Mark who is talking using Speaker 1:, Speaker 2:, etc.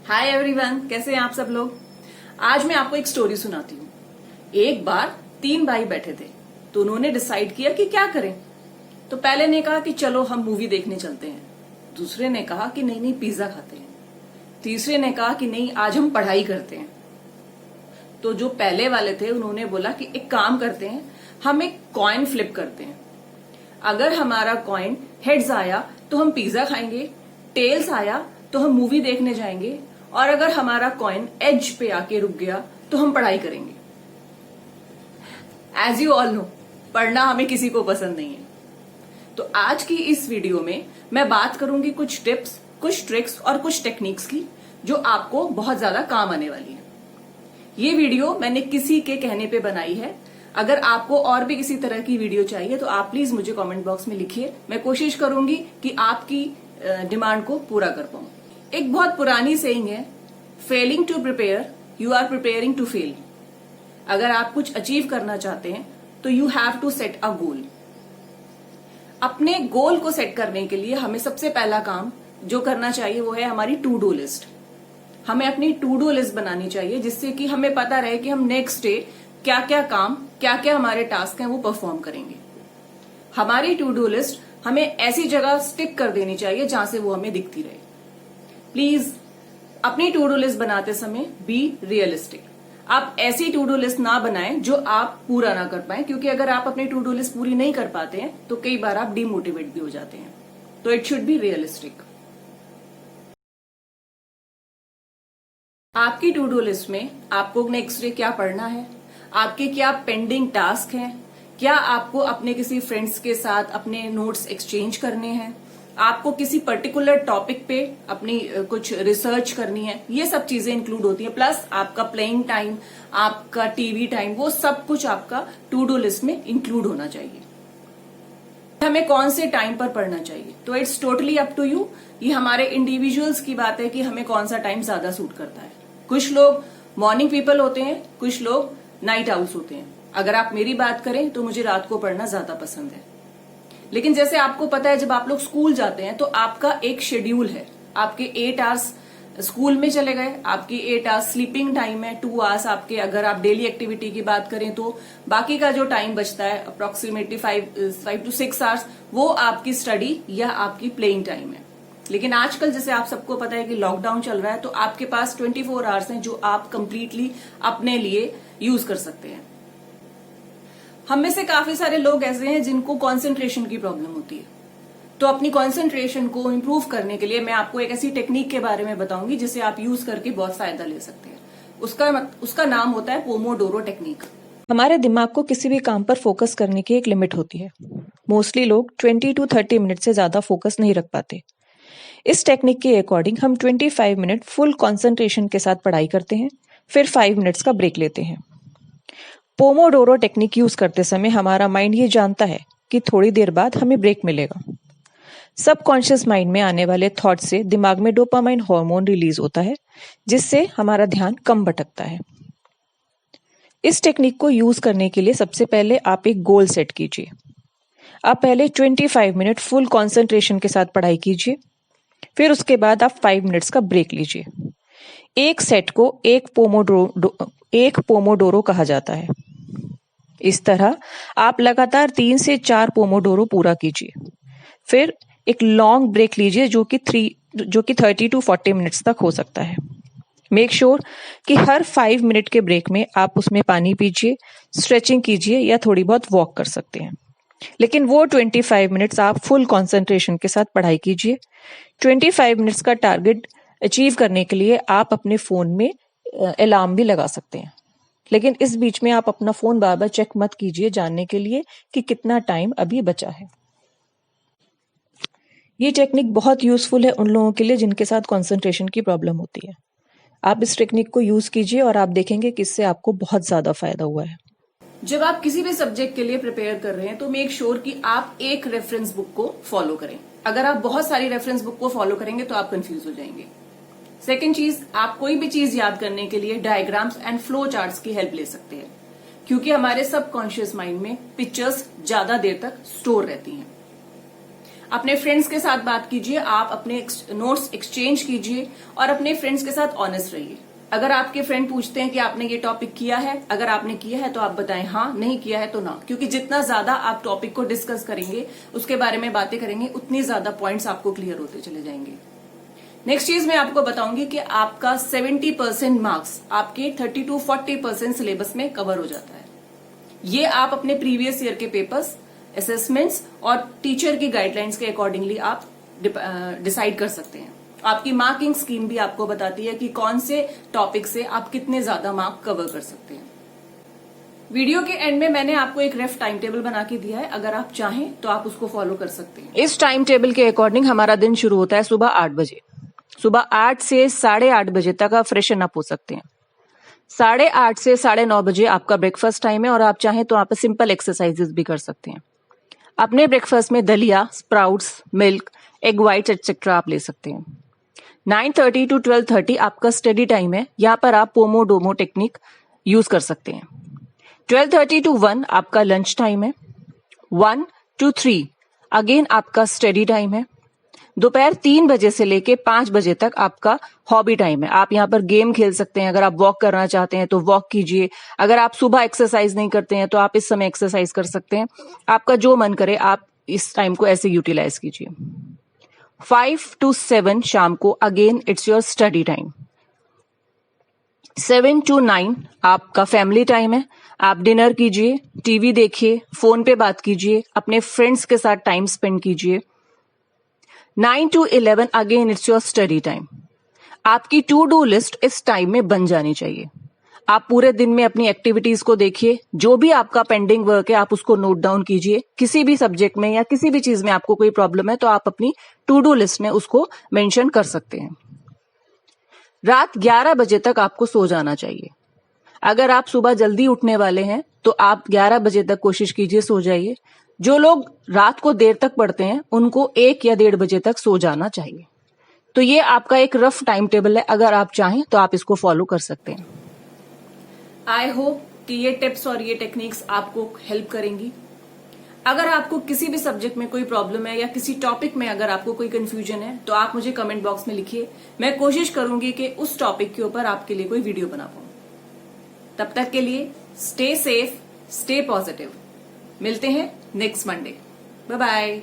Speaker 1: Hi everyone, कैसे हैं आप सब लोग। आज मैं आपको एक स्टोरी सुनाती हूँ। एक बार 3 भाई बैठे थे तो उन्होंने डिसाइड किया कि क्या करें। तो पहले ने कहा कि चलो हम मूवी देखने चलते हैं। दूसरे ने कहा कि नहीं पिज्जा खाते हैं। तीसरे ने कहा कि नहीं आज हम पढ़ाई करते हैं। तो जो पहले वाले थे उन्होंने बोला कि एक काम करते हैं, हम एक कॉइन फ्लिप करते हैं। अगर हमारा कॉइन हेड्स आया तो हम पिज्जा खाएंगे, टेल्स आया तो हम मूवी देखने जाएंगे, और अगर हमारा कॉइन एज पे आके रुक गया तो हम पढ़ाई करेंगे। एज यू ऑल नो, पढ़ना हमें किसी को पसंद नहीं है। तो आज की इस वीडियो में मैं बात करूंगी कुछ टिप्स, कुछ ट्रिक्स और कुछ टेक्निक्स की जो आपको बहुत ज्यादा काम आने वाली है। ये वीडियो मैंने किसी के कहने पे बनाई है। अगर आपको और भी किसी तरह की वीडियो चाहिए तो आप प्लीज मुझे कमेंट बॉक्स में लिखिए। मैं कोशिश करूंगी कि आपकी डिमांड को पूरा कर पाऊं। एक बहुत पुरानी सेइंग है, failing to prepare you are preparing to fail. अगर आप कुछ अचीव करना चाहते हैं तो you have to set a goal. अपने गोल को सेट करने के लिए हमें सबसे पहला काम जो करना चाहिए वो है हमारी टू डू लिस्ट। हमें अपनी टू डू लिस्ट बनानी चाहिए जिससे कि हमें पता रहे कि हम नेक्स्ट डे क्या क्या काम, क्या क्या हमारे टास्क हैं वो परफॉर्म करेंगे। हमारी टू डू लिस्ट हमें ऐसी जगह स्टिक कर देनी चाहिए जहां से वो हमें दिखती रहे। प्लीज अपनी टू डू लिस्ट बनाते समय बी रियलिस्टिक। आप ऐसी टू डू लिस्ट ना बनाएं जो आप पूरा ना कर पाए, क्योंकि अगर आप अपनी टू डू लिस्ट पूरी नहीं कर पाते हैं तो कई बार आप डिमोटिवेट भी हो जाते हैं। तो इट शुड बी रियलिस्टिक। आपकी टू डू लिस्ट में आपको नेक्स्ट डे क्या पढ़ना है, आपके क्या पेंडिंग टास्क हैं, क्या आपको अपने किसी फ्रेंड्स के साथ अपने नोट्स एक्सचेंज करने हैं, आपको किसी पर्टिकुलर टॉपिक पे अपनी कुछ रिसर्च करनी है, ये सब चीजें इंक्लूड होती है। प्लस आपका प्लेइंग टाइम, आपका टीवी टाइम, वो सब कुछ आपका टू डू लिस्ट में इंक्लूड होना चाहिए। हमें कौन से टाइम पर पढ़ना चाहिए तो it's totally up to you. ये हमारे इंडिविजुअल्स की बात है कि हमें कौन सा टाइम ज्यादा सूट करता है। कुछ लोग मॉर्निंग पीपल होते हैं, कुछ लोग नाइट आउल्स होते हैं। अगर आप मेरी बात करें तो मुझे रात को पढ़ना ज्यादा पसंद है। लेकिन जैसे आपको पता है जब आप लोग स्कूल जाते हैं तो आपका एक शेड्यूल है। आपके 8 आवर्स स्कूल में चले गए, आपकी 8 आवर्स स्लीपिंग टाइम है, 2 आवर्स आपके, अगर आप डेली एक्टिविटी की बात करें तो बाकी का जो टाइम बचता है अप्रोक्सीमेटली 5 to 6 आवर्स, वो आपकी स्टडी या आपकी प्लेइंग टाइम है। लेकिन आजकल जैसे आप सबको पता है कि लॉकडाउन चल रहा है तो आपके पास 24 आवर्स हैं जो आप कंप्लीटली अपने लिए यूज कर सकते हैं। हम में से काफी सारे लोग ऐसे हैं जिनको कंसंट्रेशन की प्रॉब्लम होती है। तो अपनी कंसंट्रेशन को इंप्रूव करने के लिए मैं आपको एक ऐसी टेक्निक के बारे में बताऊंगी जिसे आप यूज करके बहुत फायदा ले सकते हैं। उसका नाम होता है पोमोडोरो टेक्निक।
Speaker 2: हमारे दिमाग को किसी भी काम पर फोकस करने की एक लिमिट होती है। मोस्टली लोग 20 to 30 मिनट से ज्यादा फोकस नहीं रख पाते। इस टेक्निक के अकॉर्डिंग हम 25 मिनट फुल कंसंट्रेशन के साथ पढ़ाई करते हैं, फिर 5 मिनट्स का ब्रेक लेते हैं। पोमोडोरो टेक्निक यूज करते समय हमारा माइंड ये जानता है कि थोड़ी देर बाद हमें ब्रेक मिलेगा। सबकॉन्शियस माइंड में आने वाले थॉट से दिमाग में डोपामाइन हार्मोन रिलीज होता है, जिससे हमारा ध्यान कम भटकता है। इस टेक्निक को यूज करने के लिए सबसे पहले आप एक गोल सेट कीजिए। आप पहले 25 मिनट फुल कंसंट्रेशन के साथ पढ़ाई कीजिए, फिर उसके बाद आप 5 मिनट्स का ब्रेक लीजिए। एक सेट को एक पोमोडोरो कहा जाता है। इस तरह आप लगातार 3 से 4 पोमोडोरो पूरा कीजिए, फिर एक लॉन्ग ब्रेक लीजिए जो कि 30 to 40 मिनट्स तक हो सकता है। मेक श्योर कि हर 5 मिनट के ब्रेक में आप उसमें पानी पीजिए, स्ट्रेचिंग कीजिए या थोड़ी बहुत वॉक कर सकते हैं। लेकिन वो 25 मिनट्स आप फुल कंसंट्रेशन के साथ पढ़ाई कीजिए। 25 मिनट्स का टारगेट अचीव करने के लिए आप अपने फोन में अलार्म भी लगा सकते हैं। लेकिन इस बीच में आप अपना फोन बार बार चेक मत कीजिए जानने के लिए कि कितना टाइम अभी बचा है। ये टेक्निक बहुत यूजफुल है उन लोगों के लिए जिनके साथ कंसंट्रेशन की प्रॉब्लम होती है। आप इस टेक्निक को यूज कीजिए और आप देखेंगे कि इससे आपको बहुत ज्यादा फायदा हुआ है।
Speaker 1: जब आप किसी भी सब्जेक्ट के लिए प्रिपेयर कर रहे हैं तो मेक श्योर कि आप एक रेफरेंस बुक को फॉलो करें। अगर आप बहुत सारी रेफरेंस बुक को फॉलो करेंगे तो आप कंफ्यूज हो जाएंगे। सेकेंड चीज, आप कोई भी चीज याद करने के लिए डायग्राम्स एंड फ्लो चार्ट्स की हेल्प ले सकते हैं, क्योंकि हमारे सबकॉन्शियस माइंड में पिक्चर्स ज्यादा देर तक स्टोर रहती हैं। अपने फ्रेंड्स के साथ बात कीजिए, आप अपने नोट्स एक्सचेंज कीजिए और अपने फ्रेंड्स के साथ ऑनेस्ट रहिए। अगर आपके फ्रेंड पूछते हैं कि आपने ये टॉपिक किया है, अगर आपने किया है तो आप बताएं हाँ, नहीं किया है तो ना, क्योंकि जितना ज्यादा आप टॉपिक को डिस्कस करेंगे, उसके बारे में बातें करेंगे, उतनी ज्यादा पॉइंट्स आपको क्लियर होते चले जाएंगे। नेक्स्ट चीज मैं आपको बताऊंगी कि आपका 70% मार्क्स आपके 30 to 40% सिलेबस में कवर हो जाता है। ये आप अपने प्रीवियस ईयर के पेपर्स, असेसमेंट्स और टीचर की गाइडलाइंस के अकॉर्डिंगली आप डिसाइड कर सकते हैं। आपकी मार्किंग स्कीम भी आपको बताती है कि कौन से टॉपिक से आप कितने ज्यादा मार्क कवर कर सकते हैं। वीडियो के एंड में मैंने आपको एक रफ टाइम टेबल बना के दिया है, अगर आप चाहें तो आप उसको फॉलो कर सकते हैं। इस टाइम टेबल के अकॉर्डिंग हमारा दिन शुरू होता है सुबह 8 बजे। सुबह 8 से 8:30 बजे तक आप फ्रेशन अप हो सकते हैं। 8:30 से 9:30 बजे आपका ब्रेकफास्ट टाइम है और आप चाहें तो आप सिंपल एक्सरसाइजेस भी कर सकते हैं। अपने ब्रेकफास्ट में दलिया, sprouts, milk, egg white etcetera आप ले सकते हैं। 9:30 to 12:30 आपका स्टडी टाइम है, यहाँ पर आप पोमोडोमो टेक्निक यूज कर सकते हैं। 12:30 to 1 आपका लंच टाइम है। 1 to 3 अगेन आपका स्टडी टाइम है। दोपहर 3 बजे से लेके 5 बजे तक आपका हॉबी टाइम है। आप यहाँ पर गेम खेल सकते हैं। अगर आप वॉक करना चाहते हैं तो वॉक कीजिए। अगर आप सुबह एक्सरसाइज नहीं करते हैं तो आप इस समय एक्सरसाइज कर सकते हैं। आपका जो मन करे आप इस टाइम को ऐसे यूटिलाइज कीजिए। 5 to 7 शाम को again it's your study time. 7 to 9 आपका फैमिली टाइम है। आप डिनर कीजिए, टीवी देखिए, फोन पे बात कीजिए, अपने फ्रेंड्स के साथ टाइम स्पेंड कीजिए। 9 to 11 again it's your study time. आपकी टू डू लिस्ट इस टाइम में बन जानी चाहिए। आप पूरे दिन में अपनी एक्टिविटीज को देखिए, जो भी आपका पेंडिंग वर्क है आप उसको नोट डाउन कीजिए। किसी भी सब्जेक्ट में या किसी भी चीज में आपको कोई प्रॉब्लम है तो आप अपनी टू डू लिस्ट में उसको मेंशन कर सकते हैं। रात 11 बजे तक आपको सो जाना चाहिए। अगर आप सुबह जल्दी उठने वाले हैं तो आप 11 बजे तक कोशिश कीजिए सो जाइए। जो लोग रात को देर तक पढ़ते हैं उनको 1 या 1:30 बजे तक सो जाना चाहिए। तो ये आपका एक रफ टाइम टेबल है, अगर आप चाहें तो आप इसको फॉलो कर सकते हैं। आई होप कि ये टिप्स और ये टेक्निक्स आपको हेल्प करेंगी। अगर आपको किसी भी सब्जेक्ट में कोई प्रॉब्लम है या किसी टॉपिक में अगर आपको कोई कंफ्यूजन है तो आप मुझे कमेंट बॉक्स में लिखिए। मैं कोशिश करूंगी कि उस टॉपिक के ऊपर आपके लिए कोई वीडियो बना पाऊं। तब तक के लिए स्टे सेफ, स्टे पॉजिटिव। मिलते हैं नेक्स्ट मंडे। Bye bye.